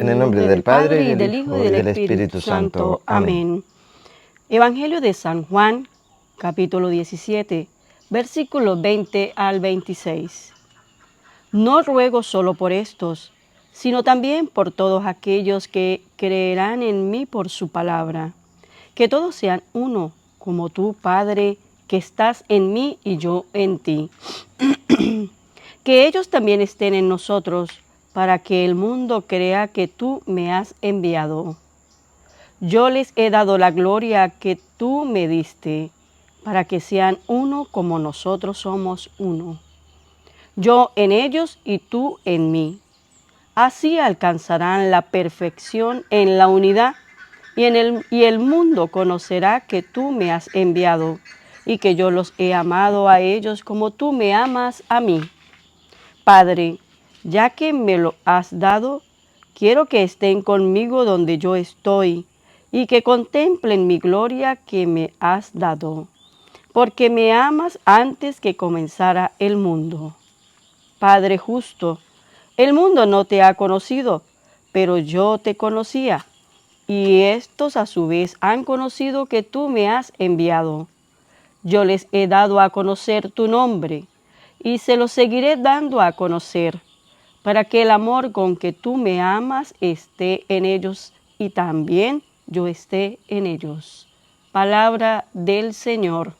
En el nombre del Padre, y del Hijo, y del Espíritu Santo. Amén. Evangelio de San Juan, capítulo 17, versículos 20 al 26. No ruego solo por estos, sino también por todos aquellos que creerán en mí por su palabra, que todos sean uno, como tú, Padre, que estás en mí y yo en ti. Que ellos también estén en nosotros, para que el mundo crea que tú me has enviado. Yo les he dado la gloria que tú me diste, para que sean uno como nosotros somos uno. Yo en ellos y tú en mí. Así alcanzarán la perfección en la unidad, y el mundo conocerá que tú me has enviado, y que yo los he amado a ellos como tú me amas a mí. Padre, ya que me lo has dado, quiero que estén conmigo donde yo estoy, y que contemplen mi gloria que me has dado, porque me amas antes que comenzara el mundo. Padre justo, el mundo no te ha conocido, pero yo te conocía, y estos a su vez han conocido que tú me has enviado. Yo les he dado a conocer tu nombre, y se lo seguiré dando a conocer, para que el amor con que tú me amas esté en ellos y también yo esté en ellos. Palabra del Señor.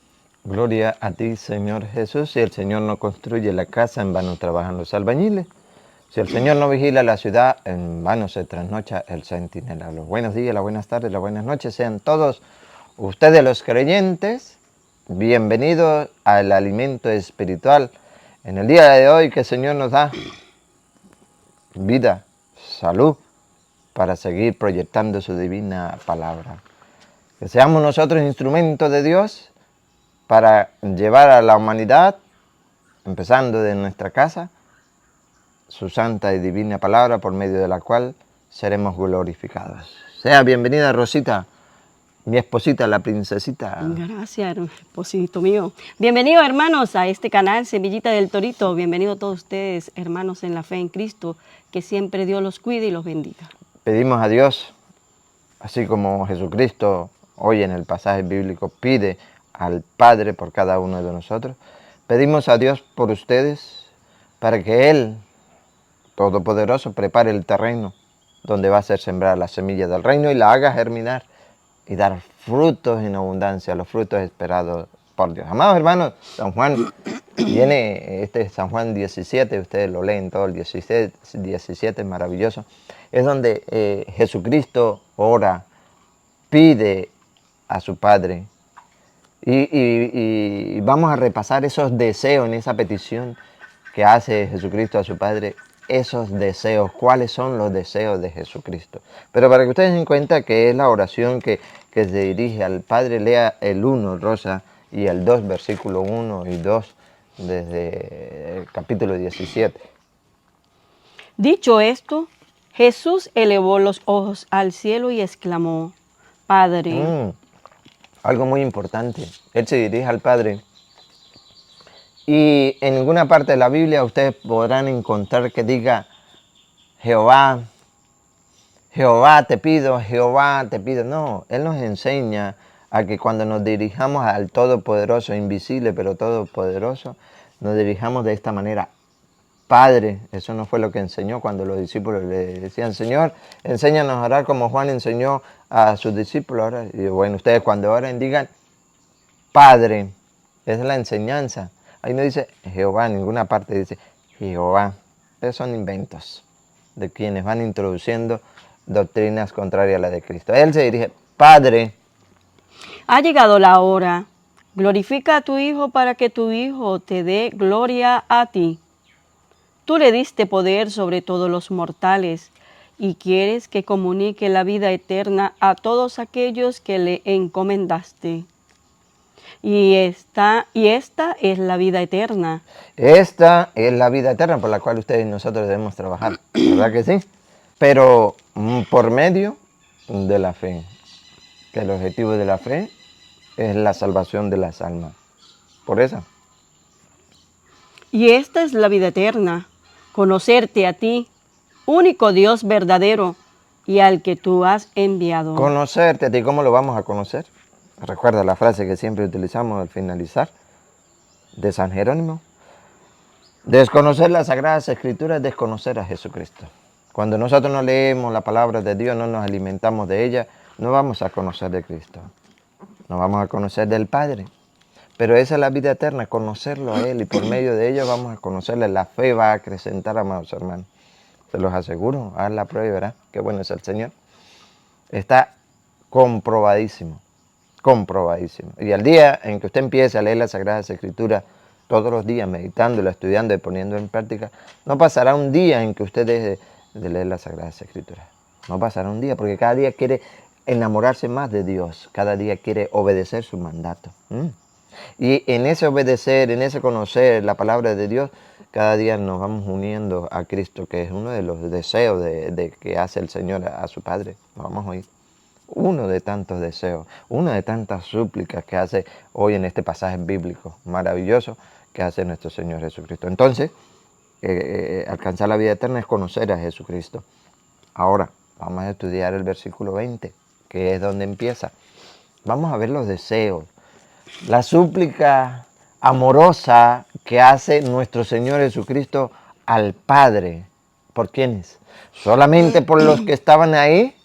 Gloria a ti, Señor Jesús. Si el Señor no construye la casa, en vano trabajan los albañiles. Si el Señor no vigila la ciudad, en vano se trasnocha el centinela. Los buenos días, las buenas tardes, las buenas noches sean todos ustedes los creyentes. Bienvenidos al alimento espiritual. En el día de hoy que el Señor nos da vida, salud, para seguir proyectando su divina palabra. Que seamos nosotros instrumentos de Dios para llevar a la humanidad, empezando de nuestra casa, su santa y divina palabra por medio de la cual seremos glorificados. Sea bienvenida, Rosita, mi esposita, la princesita. Gracias, esposito mío. Bienvenidos, hermanos, a este canal Semillita del Torito. Bienvenidos todos ustedes, hermanos en la fe en Cristo. Que siempre Dios los cuide y los bendiga. Pedimos a Dios, así como Jesucristo hoy en el pasaje bíblico pide al Padre por cada uno de nosotros, pedimos a Dios por ustedes para que Él, Todopoderoso, prepare el terreno donde va a ser sembrada la semilla del reino y la haga germinar y dar frutos en abundancia, los frutos esperados por Dios. Amados hermanos, San Juan viene, San Juan 17, ustedes lo leen todo, el 17 es maravilloso, es donde Jesucristo ora, pide a su Padre, y vamos a repasar esos deseos en esa petición que hace Jesucristo a su Padre, esos deseos, cuáles son los deseos de Jesucristo. Pero para que ustedes den cuenta que es la oración que se dirige al Padre, lea el 1, Rosa, y el 2, versículo 1 y 2, desde el capítulo 17. Dicho esto, Jesús elevó los ojos al cielo y exclamó, Padre. Algo muy importante, Él se dirige al Padre. Y en ninguna parte de la Biblia ustedes podrán encontrar que diga Jehová, Jehová te pido, Jehová te pido. No, Él nos enseña a que cuando nos dirijamos al Todopoderoso, invisible pero Todopoderoso, nos dirijamos de esta manera. Padre, eso no fue lo que enseñó cuando los discípulos le decían, Señor, enséñanos a orar como Juan enseñó a sus discípulos. Y bueno, ustedes cuando oren digan, Padre, esa es la enseñanza. Ahí no dice Jehová, en ninguna parte dice Jehová. Esos son inventos de quienes van introduciendo doctrinas contrarias a la de Cristo. Él se dirige, Padre. Ha llegado la hora. Glorifica a tu Hijo para que tu Hijo te dé gloria a ti. Tú le diste poder sobre todos los mortales y quieres que comunique la vida eterna a todos aquellos que le encomendaste. Y esta es la vida eterna. Esta es la vida eterna por la cual ustedes y nosotros debemos trabajar, ¿verdad que sí? Pero por medio de la fe, que el objetivo de la fe es la salvación de las almas. Por eso. Y esta es la vida eterna, conocerte a ti, único Dios verdadero, y al que tú has enviado. Conocerte, ¿y cómo lo vamos a conocer? Recuerda la frase que siempre utilizamos al finalizar de San Jerónimo. Desconocer las Sagradas Escrituras es desconocer a Jesucristo. Cuando nosotros no leemos la palabra de Dios, no nos alimentamos de ella, no vamos a conocer de Cristo. No vamos a conocer del Padre. Pero esa es la vida eterna, conocerlo a Él. Y por medio de ello vamos a conocerle. La fe va a acrecentar, amados hermanos. Se los aseguro, haz la prueba y verás qué bueno es el Señor. Está comprobadísimo, comprobadísimo. Y al día en que usted empiece a leer las Sagradas Escrituras, todos los días, meditándola, estudiando y poniendo en práctica, no pasará un día en que usted deje de leer las Sagradas Escrituras. No pasará un día, porque cada día quiere enamorarse más de Dios, cada día quiere obedecer su mandato. Y en ese obedecer, en ese conocer la palabra de Dios, cada día nos vamos uniendo a Cristo, que es uno de los deseos de que hace el Señor a su Padre. Nos vamos a oír. Uno de tantos deseos, una de tantas súplicas que hace hoy en este pasaje bíblico maravilloso que hace nuestro Señor Jesucristo. Entonces, alcanzar la vida eterna es conocer a Jesucristo. Ahora, vamos a estudiar el versículo 20, que es donde empieza. Vamos a ver los deseos, la súplica amorosa que hace nuestro Señor Jesucristo al Padre. ¿Por quiénes? ¿Solamente por los que estaban ahí?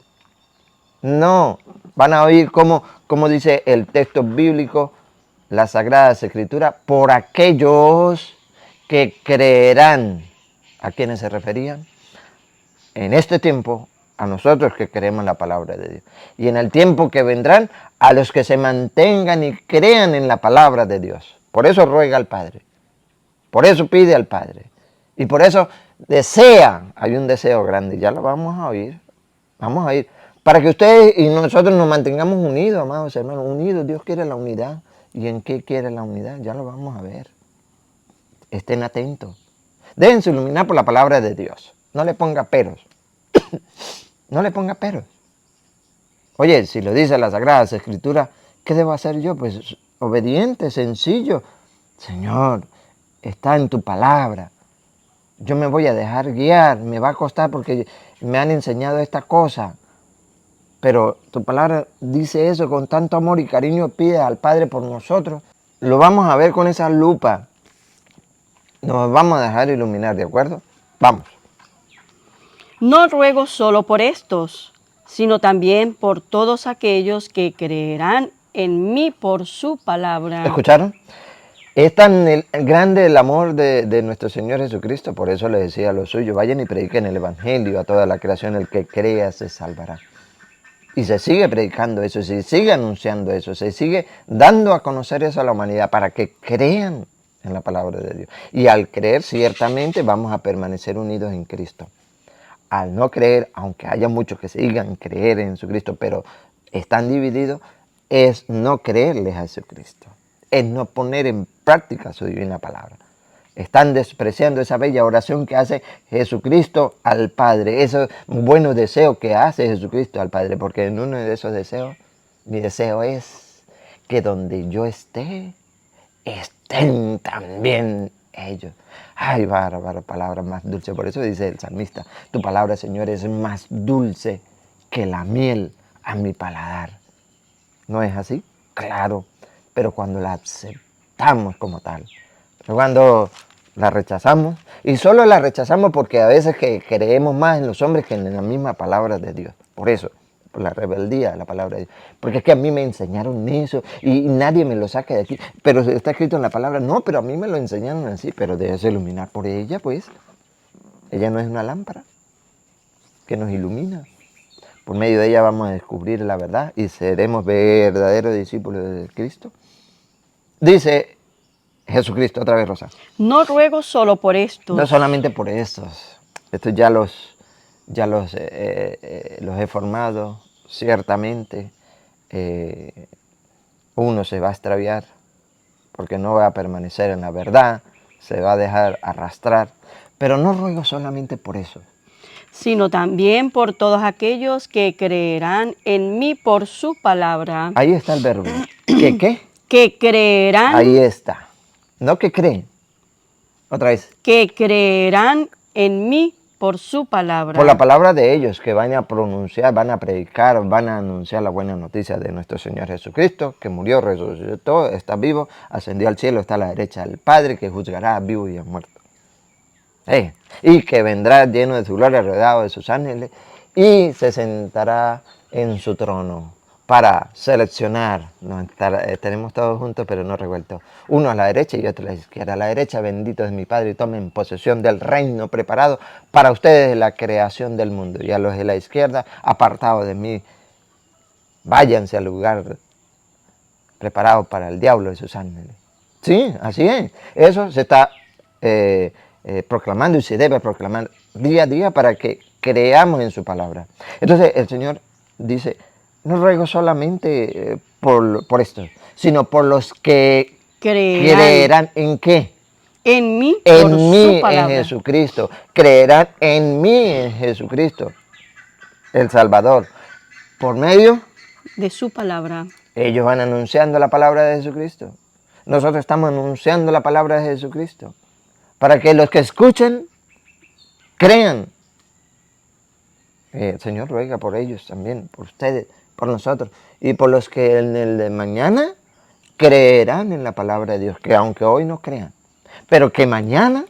No, van a oír como dice el texto bíblico, las Sagradas Escrituras, por aquellos que creerán. ¿A quiénes se referían? En este tiempo, a nosotros que creemos la palabra de Dios. Y en el tiempo que vendrán, a los que se mantengan y crean en la palabra de Dios. Por eso ruega al Padre. Por eso pide al Padre. Y por eso desea, hay un deseo grande, ya lo vamos a oír. Vamos a oír. Para que ustedes y nosotros nos mantengamos unidos, amados hermanos, unidos. Dios quiere la unidad. ¿Y en qué quiere la unidad? Ya lo vamos a ver. Estén atentos. Déjense iluminar por la palabra de Dios. No le ponga peros. No le ponga peros. Oye, si lo dice las Sagradas Escrituras, ¿qué debo hacer yo? Pues obediente, sencillo. Señor, está en tu palabra. Yo me voy a dejar guiar. Me va a costar porque me han enseñado esta cosa. Pero tu palabra dice eso con tanto amor y cariño, pide al Padre por nosotros. Lo vamos a ver con esa lupa. Nos vamos a dejar iluminar, ¿de acuerdo? Vamos. No ruego solo por estos, sino también por todos aquellos que creerán en mí por su palabra. ¿Escucharon? Es tan grande el amor de nuestro Señor Jesucristo, por eso le decía a los suyos, vayan y prediquen el Evangelio a toda la creación, el que crea se salvará. Y se sigue predicando eso, se sigue anunciando eso, se sigue dando a conocer eso a la humanidad para que crean en la palabra de Dios. Y al creer, ciertamente vamos a permanecer unidos en Cristo. Al no creer, aunque haya muchos que sigan creer en Jesucristo, pero están divididos, es no creerles a Jesucristo. Es no poner en práctica su divina palabra. Están despreciando esa bella oración que hace Jesucristo al Padre, esos buenos deseos que hace Jesucristo al Padre, porque en uno de esos deseos, mi deseo es que donde yo esté, estén también ellos. Ay, bárbaro, palabra más dulce. Por eso dice el salmista, tu palabra, Señor, es más dulce que la miel a mi paladar. ¿No es así? Claro, pero cuando la aceptamos como tal, pero cuando la rechazamos, y solo la rechazamos porque a veces que creemos más en los hombres que en la misma palabra de Dios. Por eso, por la rebeldía de la palabra de Dios. Porque es que a mí me enseñaron eso y nadie me lo saca de aquí. Pero está escrito en la palabra, no, pero a mí me lo enseñaron así, pero déjese iluminar por ella, pues. Ella no es una lámpara que nos ilumina. Por medio de ella vamos a descubrir la verdad y seremos verdaderos discípulos de Cristo. Dice Jesucristo, otra vez, Rosa. No ruego solo por estos. No solamente por estos. Estos ya los he formado, ciertamente. Uno se va a extraviar porque no va a permanecer en la verdad, se va a dejar arrastrar. Pero no ruego solamente por eso, sino también por todos aquellos que creerán en mí por su palabra. Ahí está el verbo. ¿Qué qué? Que creerán. Ahí está. No que creen. Otra vez. Que creerán en mí por su palabra. Por la palabra de ellos que van a pronunciar, van a predicar, van a anunciar la buena noticia de nuestro Señor Jesucristo, que murió, resucitó, está vivo, ascendió al cielo, está a la derecha del Padre, que juzgará a vivos y a muertos. Y que vendrá lleno de su gloria, rodeado de sus ángeles, y se sentará en su trono para seleccionar. Estaremos todos juntos, pero no revueltos. Uno a la derecha y otro a la izquierda. A la derecha, bendito es mi Padre, y tomen posesión del reino preparado para ustedes de la creación del mundo. Y a los de la izquierda, apartados de mí, váyanse al lugar preparado para el diablo y sus ángeles. Sí, así es. Eso se está proclamando y se debe proclamar día a día para que creamos en su palabra. Entonces el Señor dice, no ruego solamente por esto, sino por los que creerán en qué. En mí, En por mí, su en palabra. Jesucristo. Creerán en mí, en Jesucristo, el Salvador. Por medio De su palabra. ellos van anunciando la palabra de Jesucristo. Nosotros estamos anunciando la palabra de Jesucristo. Para que los que escuchen, crean. El Señor ruega por ellos también, por ustedes, por nosotros. Y por los que en el de mañana creerán en la palabra de Dios. Que aunque hoy no crean, pero que mañana,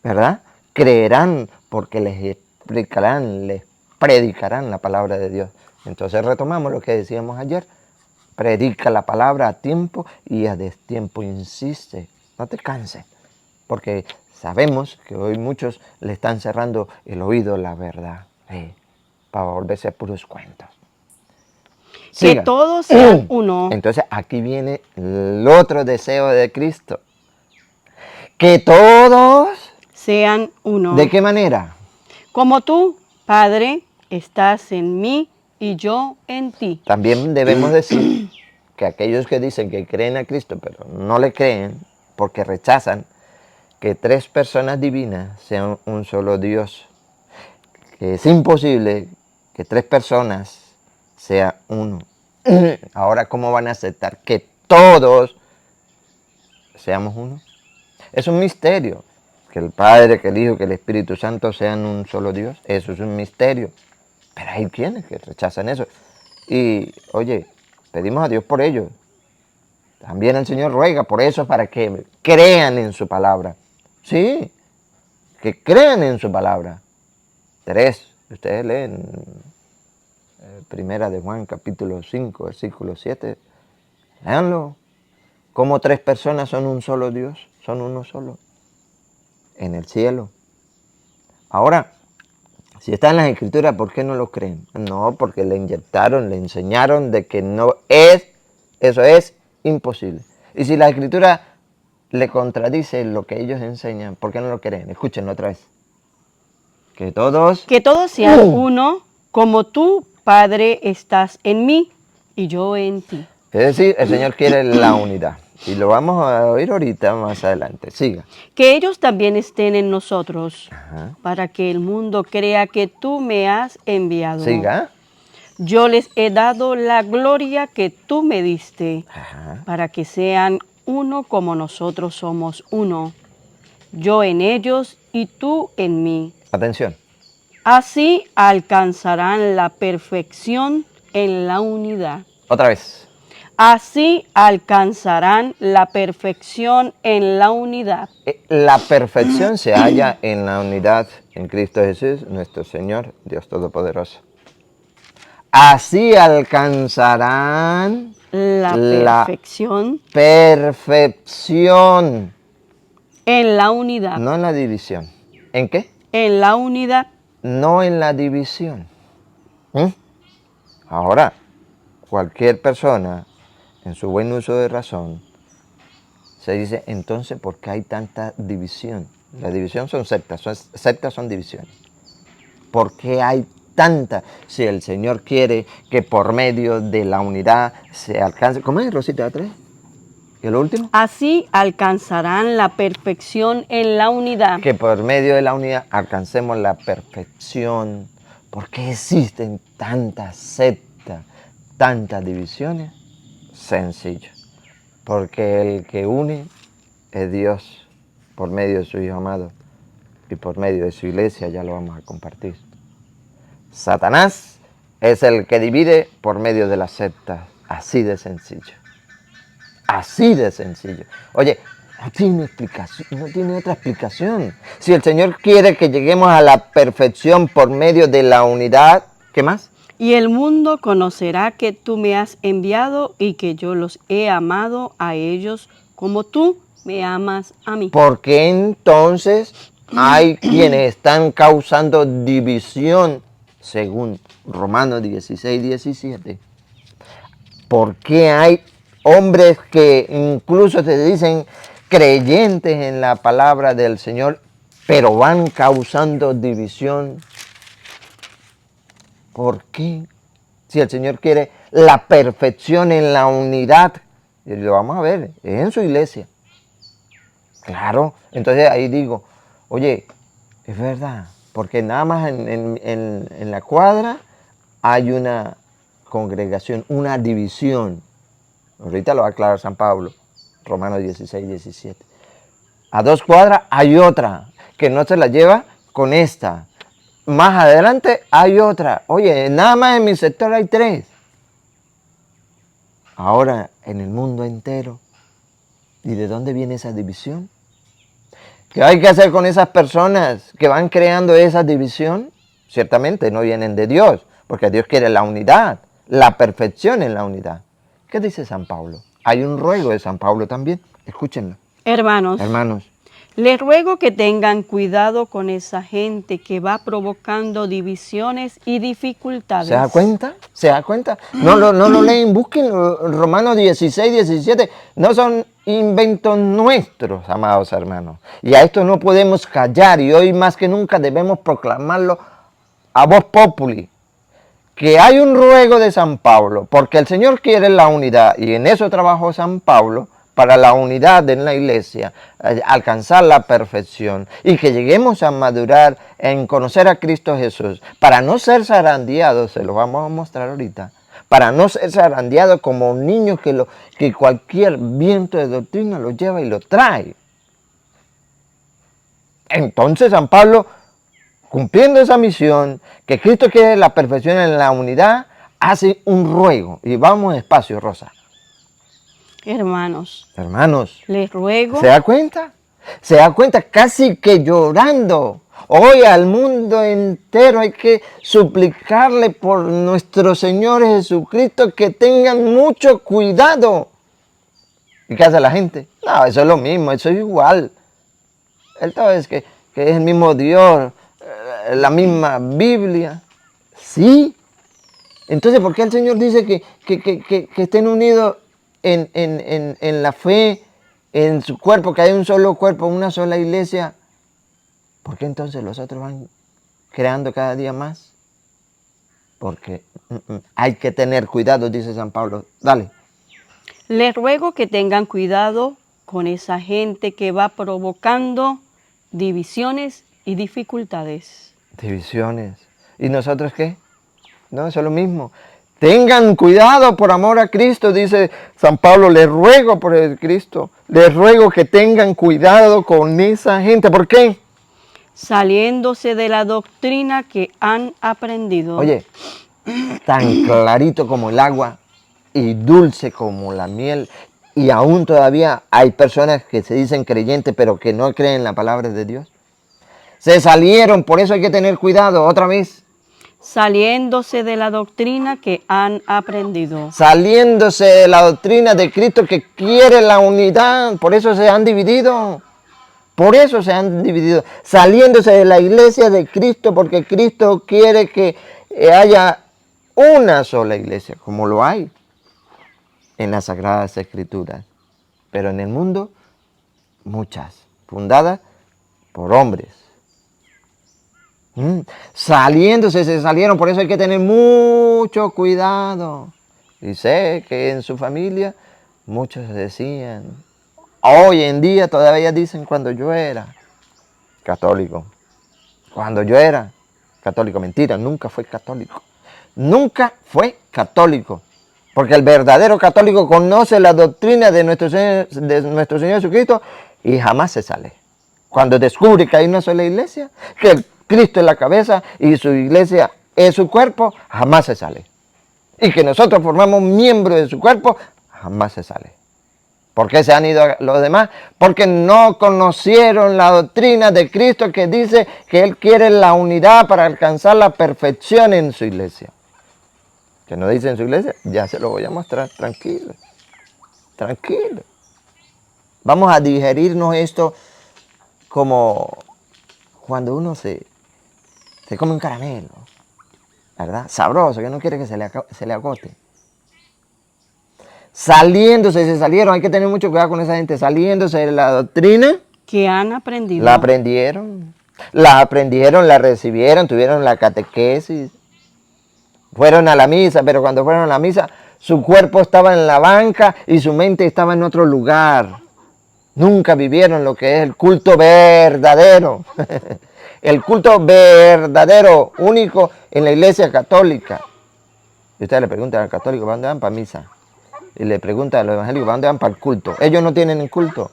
¿verdad? Creerán porque les explicarán, les predicarán la palabra de Dios. Entonces retomamos lo que decíamos ayer. Predica la palabra a tiempo y a destiempo. Insiste, no te canses. Porque sabemos que hoy muchos le están cerrando el oído a la verdad. Para volverse a puros cuentos. Que Siga. todos sean uno. Entonces aquí viene el otro deseo de Cristo. Que todos... Sean uno. ¿De qué manera? Como tú, Padre, estás en mí y yo en ti. También debemos decir que aquellos que dicen que creen a Cristo, pero no le creen porque rechazan que tres personas divinas sean un solo Dios. Que es imposible que tres personas sean uno. Ahora, ¿cómo van a aceptar que todos seamos uno? Es un misterio. Que el Padre, que el Hijo, que el Espíritu Santo sean un solo Dios. Eso es un misterio. Pero hay quienes que rechazan eso. Y, oye, pedimos a Dios por ello. También el Señor ruega por eso para que crean en su palabra. Sí, que crean en su palabra. 3. Ustedes leen Primera de Juan, capítulo 5, versículo 7. Léanlo. Como tres personas son un solo Dios, son uno solo. En el cielo. Ahora, si está en las Escrituras, ¿por qué no lo creen? No, porque le inyectaron, le enseñaron de que no es, eso es imposible. Y si la Escritura le contradice lo que ellos enseñan, ¿por qué no lo creen? Escúchenlo otra vez. Que todos sean uno, como tú, Padre, estás en mí y yo en ti. Es decir, el Señor quiere la unidad. Y lo vamos a oír ahorita más adelante. Siga. Que ellos también estén en nosotros, Ajá. para que el mundo crea que tú me has enviado. Siga. Yo les he dado la gloria que tú me diste, Ajá. para que sean uno como nosotros somos uno. Yo en ellos y tú en mí. Atención. Así alcanzarán la perfección en la unidad. Otra vez. Así alcanzarán la perfección en la unidad. La perfección se halla en la unidad en Cristo Jesús, nuestro Señor, Dios Todopoderoso. Así alcanzarán La perfección perfección. En la unidad. No en la división. ¿En qué? En la unidad. No en la división. Ahora, cualquier persona, en su buen uso de razón, se dice, entonces, ¿por qué hay tanta división? La división son sectas son divisiones. ¿Por qué hay tanta? Si el Señor quiere que por medio de la unidad se alcance. ¿Cómo es, Rosita? ¿3? ¿Y lo último? Así alcanzarán la perfección en la unidad. Que por medio de la unidad alcancemos la perfección. ¿Por qué existen tantas sectas, tantas divisiones? Sencillo. Porque el que une es Dios por medio de su Hijo amado. y por medio de su iglesia ya lo vamos a compartir. Satanás es el que divide por medio de las sectas, así de sencillo. Así de sencillo. Oye, no tiene explicación, no tiene otra explicación. Si el Señor quiere que lleguemos a la perfección por medio de la unidad, ¿qué más? Y el mundo conocerá que tú me has enviado y que yo los he amado a ellos como tú me amas a mí. Porque entonces hay quienes están causando división, según Romanos 16, 17. ¿Por qué hay hombres que incluso se dicen creyentes en la palabra del Señor, pero van causando división? ¿Por qué? Si el Señor quiere la perfección en la unidad, y lo vamos a ver, es en su iglesia. Claro, entonces ahí digo, oye, es verdad, porque nada más en la cuadra hay una congregación, una división. Ahorita lo va a aclarar San Pablo, Romanos 16, 17. A 2 cuadras hay otra, que no se la lleva con esta. Más adelante hay otra. Oye, nada más en mi sector hay 3. Ahora en el mundo entero. ¿Y de dónde viene esa división? ¿Qué hay que hacer con esas personas que van creando esa división? Ciertamente no vienen de Dios, porque Dios quiere la unidad, la perfección en la unidad. ¿Qué dice San Pablo? Hay un ruego de San Pablo también. Escúchenlo. Hermanos, les ruego que tengan cuidado con esa gente que va provocando divisiones y dificultades. ¿Se da cuenta? ¿Se da cuenta? No lo leen, busquen Romanos 16, 17. No son inventos nuestros, amados hermanos. Y a esto no podemos callar y hoy más que nunca debemos proclamarlo a voz populi. Que hay un ruego de San Pablo, porque el Señor quiere la unidad y en eso trabajó San Pablo, para la unidad en la iglesia, alcanzar la perfección y que lleguemos a madurar en conocer a Cristo Jesús, para no ser zarandeados, se lo vamos a mostrar ahorita, para no ser zarandeados como niños que cualquier viento de doctrina lo lleva y lo trae. Entonces San Pablo, cumpliendo esa misión, que Cristo quiere la perfección en la unidad, hace un ruego. Y vamos despacio, Rosa. Hermanos, les ruego. ¿Se da cuenta? Se da cuenta casi que llorando. Hoy al mundo entero hay que suplicarle por nuestro Señor Jesucristo que tengan mucho cuidado. ¿Y qué hace la gente? No, eso es lo mismo, eso es igual. Esto es que es el mismo Dios, la misma Biblia. Sí. Entonces, ¿por qué el Señor dice que estén unidos en la fe, en su cuerpo, que hay un solo cuerpo, una sola iglesia? ¿Por qué entonces los otros van creando cada día más? Porque hay que tener cuidado, dice San Pablo. Dale. Les ruego que tengan cuidado con esa gente que va provocando divisiones y dificultades. Divisiones. ¿Y nosotros qué? No, eso es lo mismo. Tengan cuidado por amor a Cristo, dice San Pablo. Les ruego por el Cristo. Les ruego que tengan cuidado con esa gente. ¿Por qué? Saliéndose de la doctrina que han aprendido. Oye, tan clarito como el agua y dulce como la miel. Y aún todavía hay personas que se dicen creyentes, pero que no creen en la palabra de Dios. Se salieron, por eso hay que tener cuidado. Otra vez. Saliéndose de la doctrina que han aprendido. Saliéndose de la doctrina de Cristo que quiere la unidad. Por eso se han dividido. Por eso se han dividido. Saliéndose de la iglesia de Cristo porque Cristo quiere que haya una sola iglesia, como lo hay en las Sagradas Escrituras. Pero en el mundo, muchas, fundadas por hombres. Se salieron, por eso hay que tener mucho cuidado. Y sé que en su familia muchos decían, hoy en día todavía dicen cuando yo era católico. Cuando yo era católico, mentira, nunca fue católico. Nunca fue católico. Porque el verdadero católico conoce la doctrina de nuestro Señor Jesucristo y jamás se sale. Cuando descubre que hay una sola iglesia, que Cristo es la cabeza y su iglesia es su cuerpo, jamás se sale. Y que nosotros formamos miembros de su cuerpo, jamás se sale. ¿Por qué se han ido los demás? Porque no conocieron la doctrina de Cristo que dice que Él quiere la unidad para alcanzar la perfección en su iglesia. ¿Qué no dice en su iglesia? Ya se lo voy a mostrar, tranquilo. Tranquilo. Vamos a digerirnos esto como cuando uno se come un caramelo, ¿verdad? Sabroso, que no quiere que se le agote. Se salieron, hay que tener mucho cuidado con esa gente, saliéndose de la doctrina. que han aprendido. La aprendieron, la recibieron, tuvieron la catequesis. Fueron a la misa, pero cuando fueron a la misa, su cuerpo estaba en la banca y su mente estaba en otro lugar. Nunca vivieron lo que es el culto verdadero. El culto verdadero, único en la iglesia católica. Y usted le pregunta al católico, ¿para dónde van? Para misa. Y le pregunta a los evangélicos, ¿para dónde van? Para el culto. Ellos no tienen el culto.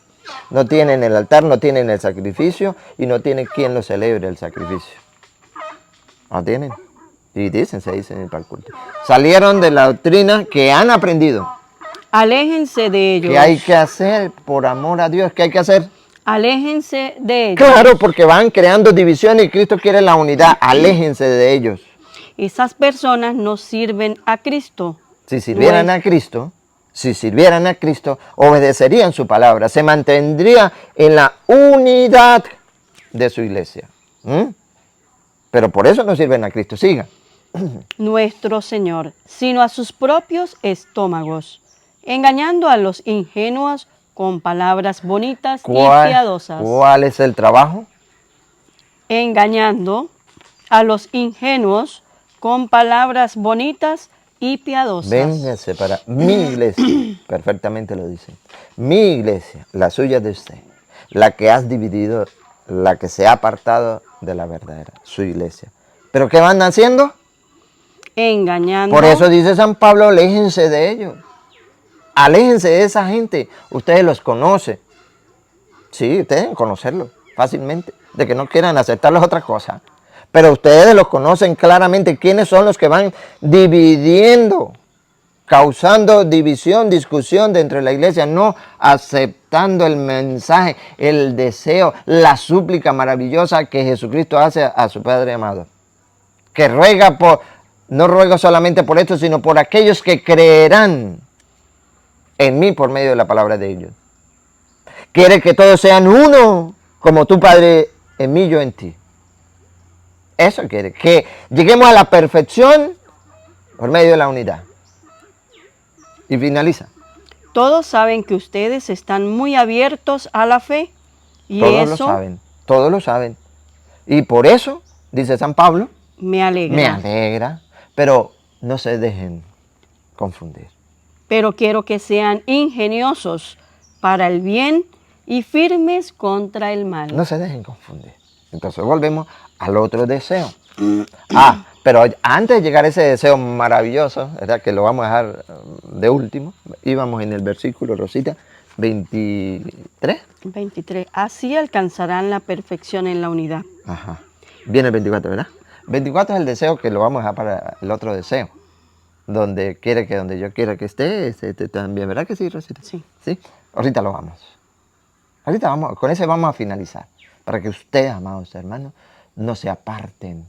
No tienen el altar, no tienen el sacrificio y no tienen quien lo celebre el sacrificio. No tienen. Y se dicen ir para el culto. Salieron de la doctrina que han aprendido. Aléjense de ellos. ¿Qué hay que hacer por amor a Dios? ¿Qué hay que hacer? Aléjense de ellos. Claro, porque van creando divisiones y Cristo quiere la unidad. Aléjense de ellos. Esas personas no sirven a Cristo. Si sirvieran a Cristo, obedecerían su palabra. Se mantendría en la unidad de su iglesia. Pero por eso no sirven a Cristo. Siga. Nuestro Señor, sino a sus propios estómagos, engañando a los ingenuos con palabras bonitas y piadosas. ¿Cuál es el trabajo? Engañando a los ingenuos con palabras bonitas y piadosas. Véngase para mi iglesia, perfectamente lo dice. Mi iglesia, la suya de usted, la que has dividido, la que se ha apartado de la verdadera, su iglesia. ¿Pero qué van haciendo? Engañando. Por eso dice San Pablo, aléjense de ellos. Aléjense de esa gente. Ustedes los conocen. Sí, ustedes deben conocerlos fácilmente. De que no quieran aceptarlos otra cosa. Pero ustedes los conocen claramente. ¿Quiénes son los que van dividiendo? Causando división, discusión dentro de la iglesia. No aceptando el mensaje, el deseo, la súplica maravillosa que Jesucristo hace a su Padre amado. Que ruega por... No ruego solamente por esto, sino por aquellos que creerán en mí por medio de la palabra de ellos. Quiere que todos sean uno, como tu Padre en mí, yo en ti. Eso quiere, que lleguemos a la perfección por medio de la unidad. Y finaliza. Todos saben que ustedes están muy abiertos a la fe. Y todos lo saben. Y por eso, dice San Pablo, me alegra. Pero no se dejen confundir. Pero quiero que sean ingeniosos para el bien y firmes contra el mal. No se dejen confundir. Entonces volvemos al otro deseo. Pero antes de llegar a ese deseo maravilloso, ¿verdad? Que lo vamos a dejar de último, íbamos en el versículo, Rosita, 23. 23. Así alcanzarán la perfección en la unidad. Ajá. Viene el 24, ¿verdad? 24 es el deseo que lo vamos a dejar para el otro deseo. Donde yo quiera que esté también, ¿verdad que sí, Rosita? Sí. ¿Sí? Ahorita lo vamos. Con ese vamos a finalizar. Para que ustedes, amados hermanos, no se aparten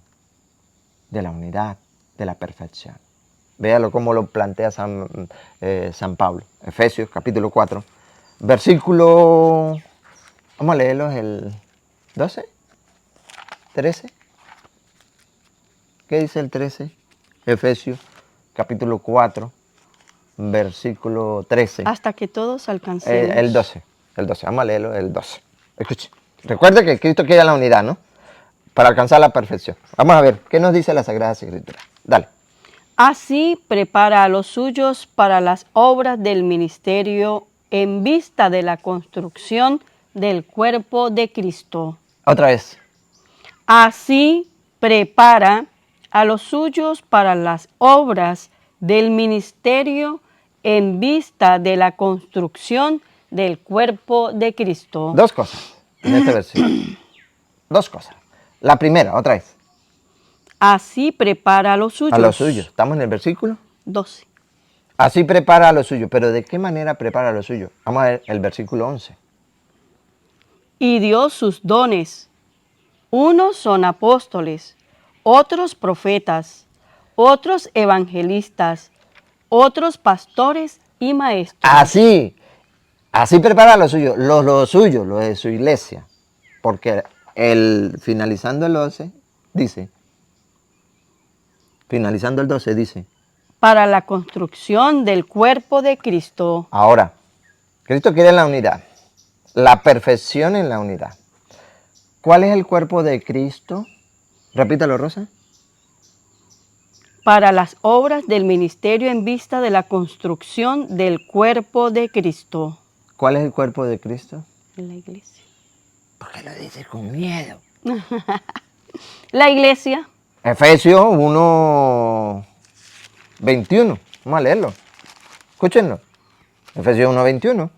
de la unidad, de la perfección. Véalo cómo lo plantea San Pablo. Efesios capítulo 4, versículo, vamos a leerlo, el 12, 13. ¿Qué dice el 13? Efesios capítulo 4, versículo 13. Hasta que todos alcancemos. El 12. Vamos a leerlo, el 12. Escuche. Recuerde que Cristo quiere la unidad, ¿no? Para alcanzar la perfección. Vamos a ver, ¿qué nos dice la Sagrada Escritura? Dale. Así prepara a los suyos para las obras del ministerio en vista de la construcción del cuerpo de Cristo. Otra vez. Así prepara a los suyos para las obras del ministerio en vista de la construcción del cuerpo de Cristo. Dos cosas. en este versículo? Dos cosas. La primera, otra vez, Así prepara a los suyos. a los suyos. ¿Estamos en el versículo? 12. Así prepara a los suyos. ¿Pero de qué manera prepara a los suyos? Vamos a ver el versículo 11. Y dio sus dones. Unos son apóstoles, otros profetas, otros evangelistas, otros pastores y maestros. Así prepara a los suyos, los suyos, los de su iglesia. Porque finalizando el 12, dice, finalizando el 12 dice, Para la construcción del cuerpo de Cristo. ahora, Cristo quiere la unidad, la perfección en la unidad. ¿Cuál es el cuerpo de Cristo? Repítalo, Rosa. Para las obras del ministerio en vista de la construcción del cuerpo de Cristo. ¿Cuál es el cuerpo de Cristo? En la iglesia. ¿Por qué lo dices con miedo? La iglesia. Efesios 1, 21. Vamos a leerlo. Escúchenlo. Efesios 1, 21.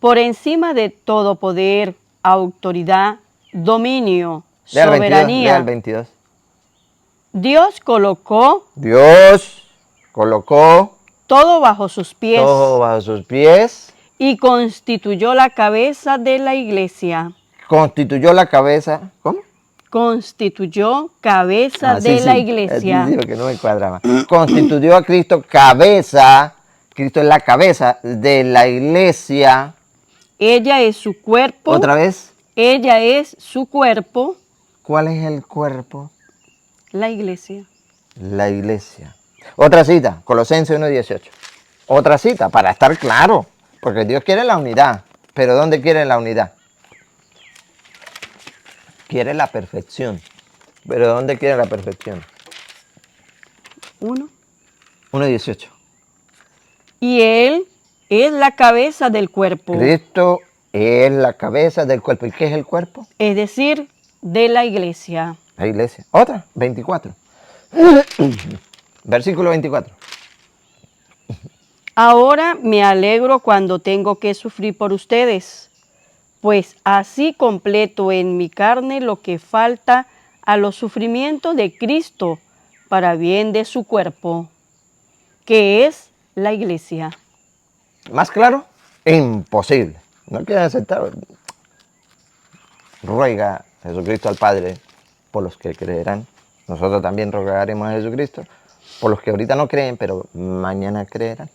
Por encima de todo poder, autoridad, dominio, Lea el 22, soberanía. lea el 22. Dios colocó Dios colocó todo bajo sus pies todo bajo sus pies, y constituyó la cabeza de la iglesia. constituyó la cabeza. ¿Cómo? Constituyó cabeza Ah, de sí, la sí. iglesia. Sí, que no me cuadraba. Constituyó a Cristo cabeza. Cristo es la cabeza de la iglesia. Ella es su cuerpo. Otra vez. Ella es su cuerpo. ¿Cuál es el cuerpo? La iglesia. La iglesia. Otra cita, Colosenses 1:18. Otra cita, para estar claro, porque Dios quiere la unidad. Pero ¿dónde quiere la unidad? Quiere la perfección. Pero ¿dónde quiere la perfección? 1:18. Y Él es la cabeza del cuerpo. Cristo es la cabeza del cuerpo. ¿Y qué es el cuerpo? Es decir, de la iglesia. La iglesia. Otra, 24. Versículo 24. Ahora me alegro cuando tengo que sufrir por ustedes, pues así completo en mi carne lo que falta a los sufrimientos de Cristo para bien de su cuerpo, que es la iglesia. ¿Más claro? Imposible. No quieren aceptar. Ruega Jesucristo al Padre por los que creerán. Nosotros también rogaremos a Jesucristo por los que ahorita no creen, pero mañana creerán.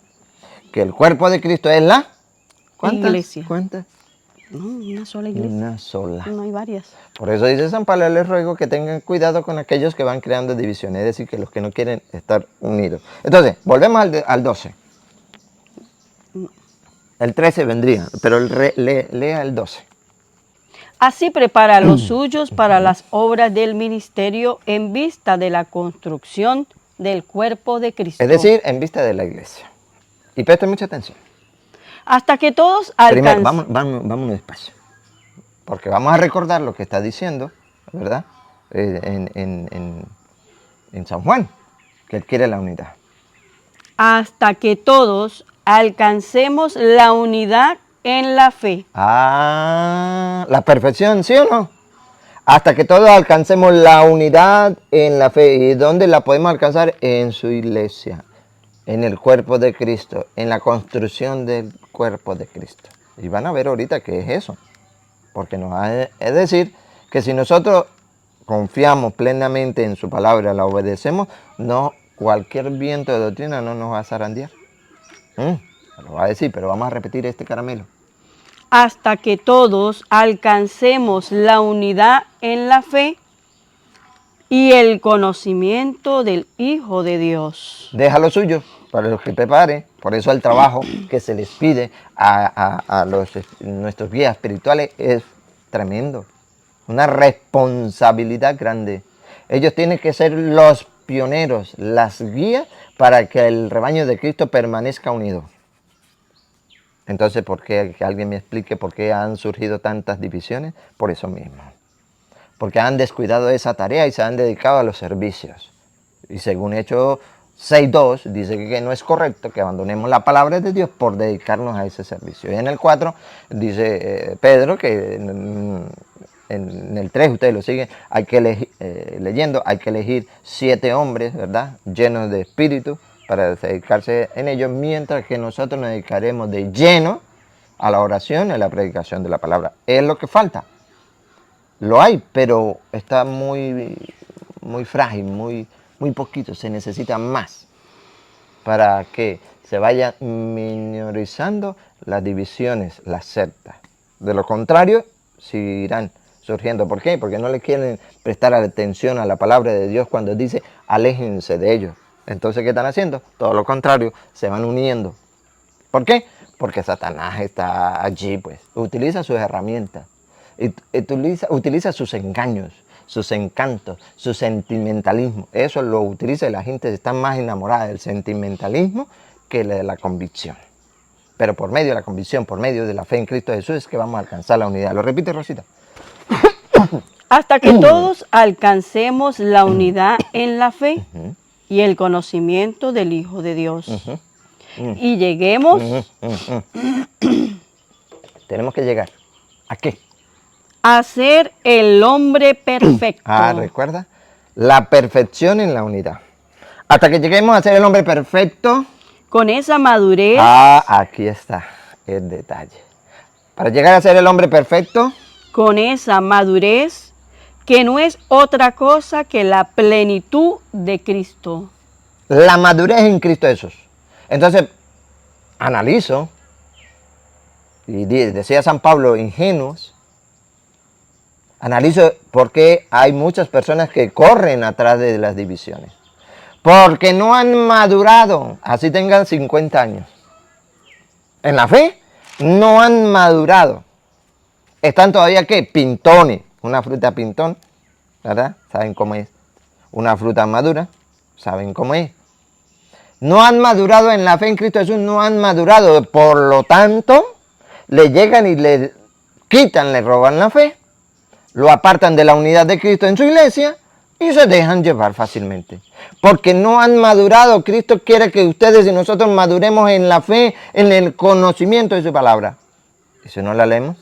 Que el cuerpo de Cristo es la... ¿Cuántas? Iglesia. ¿Cuántas? No, una sola iglesia. Una sola. No hay varias. Por eso dice San Pablo, les ruego que tengan cuidado con aquellos que van creando divisiones, es decir, que los que no quieren estar unidos. Entonces, volvemos al 12. El 13 vendría, pero lea el 12. Así prepara a los suyos para las obras del ministerio en vista de la construcción del cuerpo de Cristo. Es decir, en vista de la iglesia. Y presten mucha atención. Hasta que todos Primero, alcancen. vamos despacio. Porque vamos a recordar lo que está diciendo, ¿verdad? En San Juan, que él quiere la unidad. Hasta que todos alcancemos la unidad en la fe. Ah, la perfección, ¿sí o no? Hasta que todos alcancemos la unidad en la fe. ¿Y dónde la podemos alcanzar? En su iglesia, en el cuerpo de Cristo, en la construcción del cuerpo de Cristo. Y van a ver ahorita qué es eso. Porque es decir, que si nosotros confiamos plenamente en su palabra, la obedecemos, no, cualquier viento de doctrina no nos va a zarandear. Lo va a decir, pero vamos a repetir este caramelo. Hasta que todos alcancemos la unidad en la fe y el conocimiento del Hijo de Dios. Deja lo suyo para los que preparen. Por eso el trabajo que se les pide a nuestros guías espirituales es tremendo. Una responsabilidad grande. Ellos tienen que ser los pioneros, las guías para que el rebaño de Cristo permanezca unido. Entonces, ¿por qué? Que alguien me explique por qué han surgido tantas divisiones. Por eso mismo. Porque han descuidado esa tarea y se han dedicado a los servicios. Y según Hechos 6.2 dice que no es correcto que abandonemos la palabra de Dios por dedicarnos a ese servicio. Y en el 4 dice Pedro que en el 3 ustedes lo siguen, hay que elegir, leyendo, hay que elegir 7 hombres, ¿verdad? Llenos de espíritu para dedicarse en ellos, mientras que nosotros nos dedicaremos de lleno a la oración y a la predicación de la palabra. Es lo que falta. Lo hay, pero está muy frágil, muy poquito. Se necesita más para que se vayan minorizando las divisiones, las sectas. De lo contrario, seguirán surgiendo. ¿Por qué? Porque no le quieren prestar atención a la palabra de Dios cuando dice aléjense de ellos. Entonces, ¿qué están haciendo? Todo lo contrario, se van uniendo. ¿Por qué? Porque Satanás está allí, pues. Utiliza sus herramientas, utiliza sus engaños, sus encantos, su sentimentalismo. Eso lo utiliza y la gente está más enamorada del sentimentalismo que de la convicción. Pero por medio de la convicción, por medio de la fe en Cristo Jesús, es que vamos a alcanzar la unidad. ¿Lo repite, Rosita? Hasta que todos alcancemos la unidad en la fe y el conocimiento del Hijo de Dios. Y lleguemos Tenemos que llegar. ¿A qué? a ser el hombre perfecto. ¿Recuerda? La perfección en la unidad. Hasta que lleguemos a ser el hombre perfecto. Con esa madurez. Aquí está el detalle. Para llegar a ser el hombre perfecto. Con esa madurez que no es otra cosa que la plenitud de Cristo. La madurez en Cristo Jesús. Entonces, analizo, y decía San Pablo, ingenuos, analizo por qué hay muchas personas que corren atrás de las divisiones. Porque no han madurado, así tengan 50 años. En la fe, no han madurado. Están todavía, ¿qué? Pintones. Una fruta pintón, ¿verdad? ¿Saben cómo es? Una fruta madura, ¿saben cómo es? No han madurado en la fe en Cristo Jesús, no han madurado. Por lo tanto, le llegan y le quitan, le roban la fe, lo apartan de la unidad de Cristo en su iglesia y se dejan llevar fácilmente. Porque no han madurado. Cristo quiere que ustedes y nosotros maduremos en la fe, en el conocimiento de su palabra. Y si no la leemos,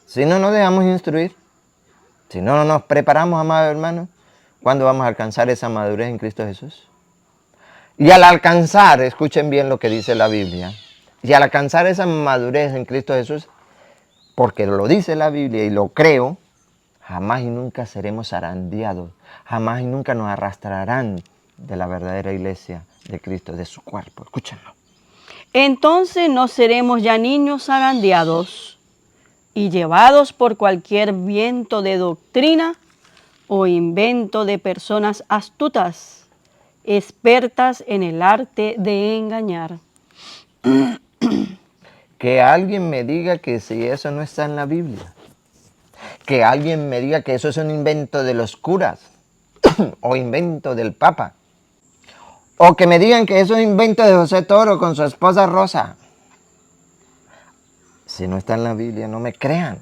si no nos dejamos instruir, si no nos preparamos, amados hermanos, ¿cuándo vamos a alcanzar esa madurez en Cristo Jesús? Y al alcanzar, escuchen bien lo que dice la Biblia, y al alcanzar esa madurez en Cristo Jesús, porque lo dice la Biblia y lo creo, jamás y nunca seremos zarandeados, jamás y nunca nos arrastrarán de la verdadera iglesia de Cristo, de su cuerpo. Escúchenlo. Entonces no seremos ya niños zarandeados y llevados por cualquier viento de doctrina o invento de personas astutas, expertas en el arte de engañar. Que alguien me diga que si eso no está en la Biblia, que alguien me diga que eso es un invento de los curas o invento del Papa, o que me digan que eso es invento de José Toro con su esposa Rosa. Si no está en la Biblia, no me crean.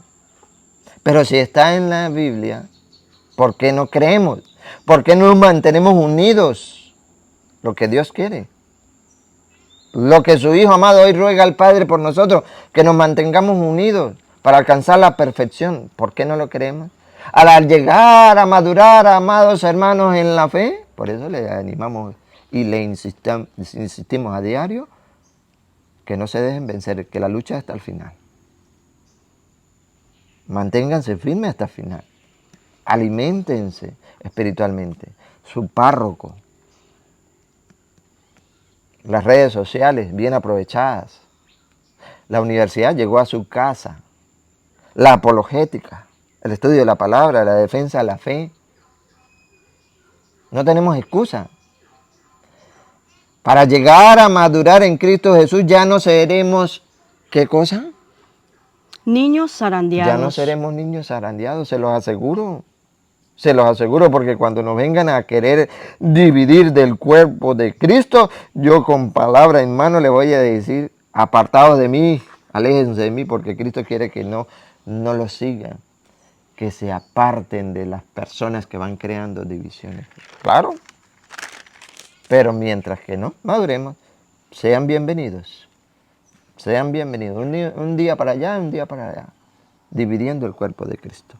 Pero si está en la Biblia, ¿por qué no creemos? ¿Por qué no nos mantenemos unidos? Lo que Dios quiere. Lo que su Hijo amado hoy ruega al Padre por nosotros, que nos mantengamos unidos para alcanzar la perfección. ¿Por qué no lo creemos? Al llegar a madurar, amados hermanos, en la fe, por eso le animamos y le insistimos a diario que no se dejen vencer, que la lucha hasta el final. Manténganse firmes hasta el final. Aliméntense espiritualmente. Su párroco. Las redes sociales bien aprovechadas. La universidad llegó a su casa. La apologética, el estudio de la palabra, la defensa de la fe. No tenemos excusa. Para llegar a madurar en Cristo Jesús ya no seremos, ¿qué cosa? Niños zarandeados. Ya no seremos niños zarandeados, se los aseguro. Se los aseguro, porque cuando nos vengan a querer dividir del cuerpo de Cristo, yo con palabra en mano le voy a decir, apartados de mí, aléjense de mí, porque Cristo quiere que no los sigan, que se aparten de las personas que van creando divisiones. Claro. Pero mientras que no maduremos, sean bienvenidos. Sean bienvenidos. Un día para allá, un día para allá. Dividiendo el cuerpo de Cristo.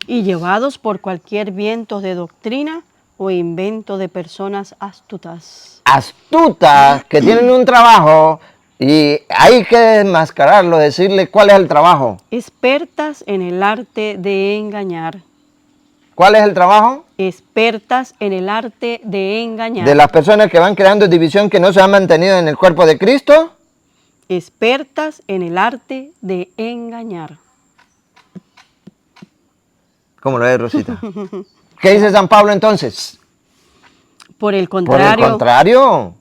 Y llevados por cualquier viento de doctrina o invento de personas astutas. Astutas, que tienen un trabajo y hay que desmascararlo, decirle cuál es el trabajo. Expertas en el arte de engañar. ¿Cuál es el trabajo? Expertas en el arte de engañar. De las personas que van creando división que no se han mantenido en el cuerpo de Cristo. Expertas en el arte de engañar. ¿Cómo lo ves, Rosita? ¿Qué dice San Pablo entonces? Por el Por el contrario, contrario.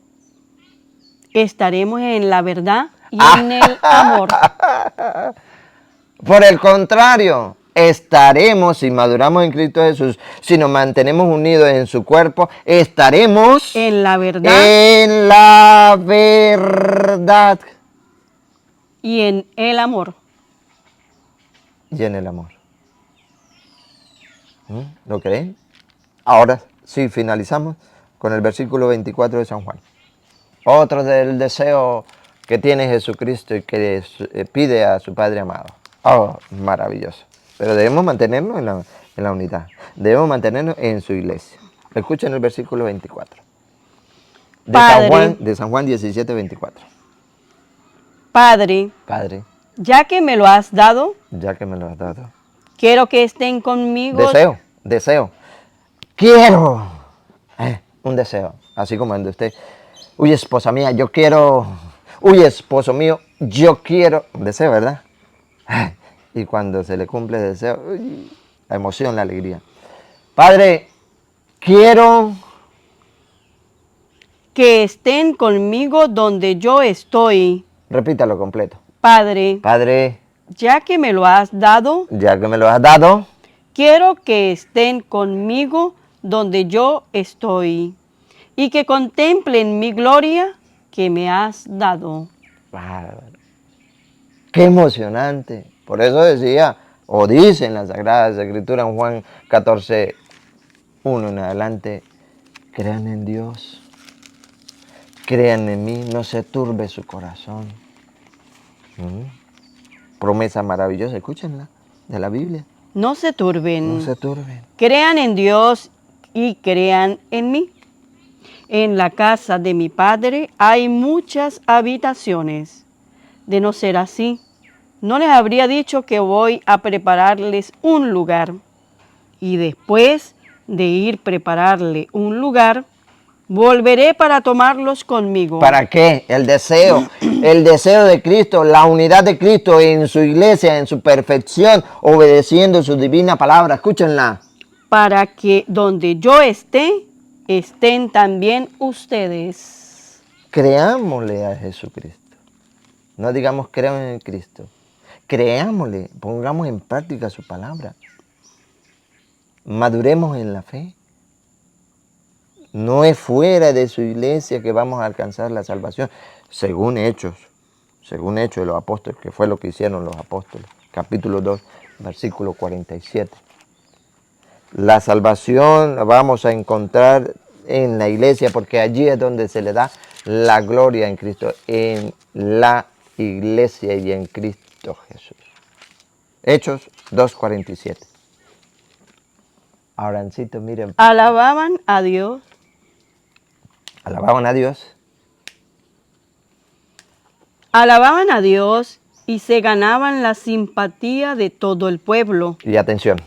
estaremos en la verdad y en el amor. Por el contrario, estaremos, si maduramos en Cristo Jesús, si nos mantenemos unidos en su cuerpo, estaremos En la verdad en la verdad y en el amor. y en el amor. ¿Lo creen? Ahora sí, finalizamos con el versículo 24 de San Juan. Otro del deseo que tiene Jesucristo y que pide a su Padre amado. Oh, maravilloso. Pero debemos mantenernos en la unidad. Debemos mantenernos en su iglesia. Escuchen el versículo 24. Padre. De San Juan 17, 24. Padre, Padre, ya que me lo has dado, ya que me lo has dado. quiero que estén conmigo. Deseo. Quiero. Un deseo. Así como el de usted. Uy, esposa mía, yo quiero. Uy, esposo mío, yo quiero. Un deseo, ¿verdad? Y cuando se le cumple el deseo, uy, la emoción, la alegría. Padre, quiero Que estén conmigo donde yo estoy. Repítalo completo. Padre, Padre, ya que me lo has dado, ya que me lo has dado, quiero que estén conmigo donde yo estoy y que contemplen mi gloria que me has dado. bárbaro. Qué emocionante. Por eso decía, o dice en las Sagradas Escrituras, en Juan 14, 1 en adelante, crean en Dios, crean en mí, no se turbe su corazón. Promesa maravillosa, escúchenla, de la Biblia. No se turben. No se turben. Crean en Dios y crean en mí. En la casa de mi Padre hay muchas habitaciones. De no ser así, no les habría dicho que voy a prepararles un lugar. Y después de ir prepararle un lugar, volveré para tomarlos conmigo. ¿Para qué? El deseo de Cristo, la unidad de Cristo en su iglesia, en su perfección, obedeciendo su divina palabra. Escúchenla. Para que donde yo esté, estén también ustedes. Creámosle a Jesucristo. No digamos creamos en Cristo. Creámosle, pongamos en práctica su palabra. Maduremos en la fe. No es fuera de su iglesia que vamos a alcanzar la salvación, según Hechos de los apóstoles, que fue lo que hicieron los apóstoles. Capítulo 2, versículo 47. La salvación la vamos a encontrar en la iglesia porque allí es donde se le da la gloria en Cristo, en la iglesia y en Cristo Jesús. Hechos 2:47. Ahoracito, miren. Alababan a Dios. Alababan a Dios. Alababan a Dios y se ganaban la simpatía de todo el pueblo. Y atención.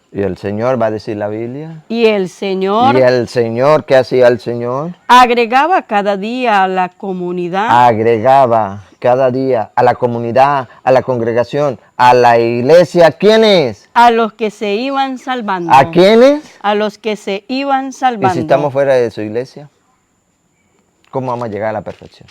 Y el Señor, va a decir la Biblia. Y el Señor ¿Qué hacía el Señor? agregaba cada día a la comunidad. Agregaba cada día a la comunidad, a la congregación, a la iglesia. ¿Quiénes? A los que se iban salvando. ¿A quiénes? A los que se iban Y salvando. si estamos fuera de su iglesia, ¿cómo vamos a llegar a la perfección?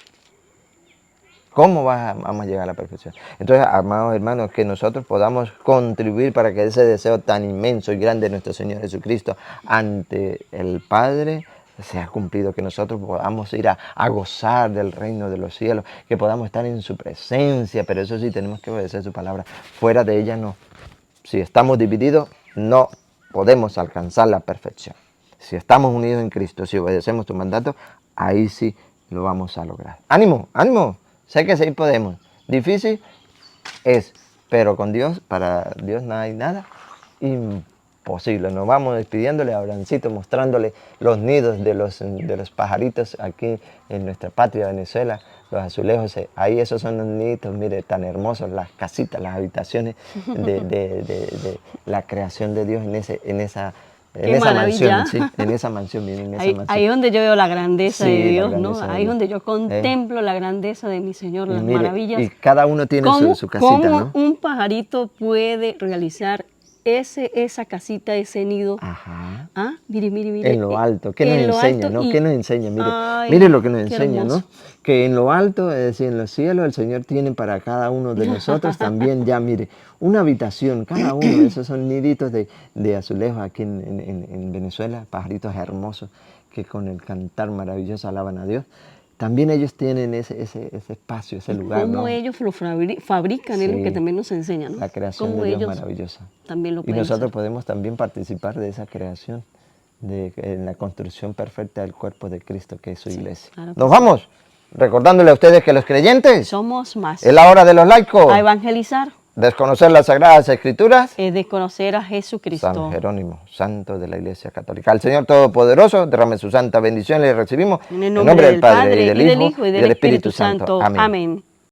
¿Cómo vamos a llegar a la perfección? Entonces, amados hermanos, que nosotros podamos contribuir para que ese deseo tan inmenso y grande de nuestro Señor Jesucristo ante el Padre sea cumplido, que nosotros podamos ir a gozar del reino de los cielos, que podamos estar en su presencia, pero eso sí, tenemos que obedecer su palabra. Fuera de ella no. Si estamos divididos, no podemos alcanzar la perfección. Si estamos unidos en Cristo, si obedecemos tu mandato, ahí sí lo vamos a lograr. ¡Ánimo, ánimo! Sé que sí podemos. Difícil es, pero con Dios, para Dios no hay nada imposible. Nos vamos despidiéndole a Abrancito, mostrándole los nidos de los pajaritos aquí en nuestra patria, Venezuela, los azulejos. Ahí esos son los niditos, mire, tan hermosos, las casitas, las habitaciones de la creación de Dios en esa mansión, sí, en esa mansión, miren, en esa mansión. Ahí es donde yo veo la grandeza Sí, de la Dios, grandeza ¿no? de Ahí es Dios. donde yo contemplo la grandeza de mi Señor, las Mire, maravillas. y cada uno tiene su casita, ¿Cómo ¿no? un pajarito puede realizar esa casita, ese nido? Ajá. Ah, mire. En lo alto. ¿Qué nos en lo enseña, alto no? y- ¿Qué nos enseña? Mire, Ay, mire lo que nos qué enseña, ¿no? hermoso. Que en lo alto, es decir, en los cielos, el Señor tiene para cada uno de nosotros también ya, mire, una habitación, cada uno. Esos son niditos de azulejos aquí en Venezuela, pajaritos hermosos que con el cantar maravilloso alaban a Dios. También ellos tienen ese espacio, ese lugar, Cómo ¿no? ellos lo fabrican, es lo Sí. que también nos enseña, ¿no? La creación Cómo de Dios ellos maravillosa. también lo Y pueden nosotros hacer. podemos también participar de esa creación, en la construcción perfecta del cuerpo de Cristo, que es su iglesia. claro que Nos sí. vamos, recordándole a ustedes que los creyentes Somos más. es la hora de los laicos. A evangelizar Desconocer las Sagradas Escrituras. es desconocer a Jesucristo. San Jerónimo, santo de la Iglesia Católica. Al Señor Todopoderoso, derrame su santa bendición, le recibimos En el nombre del Padre, y del Hijo, y del Espíritu Santo. Amén.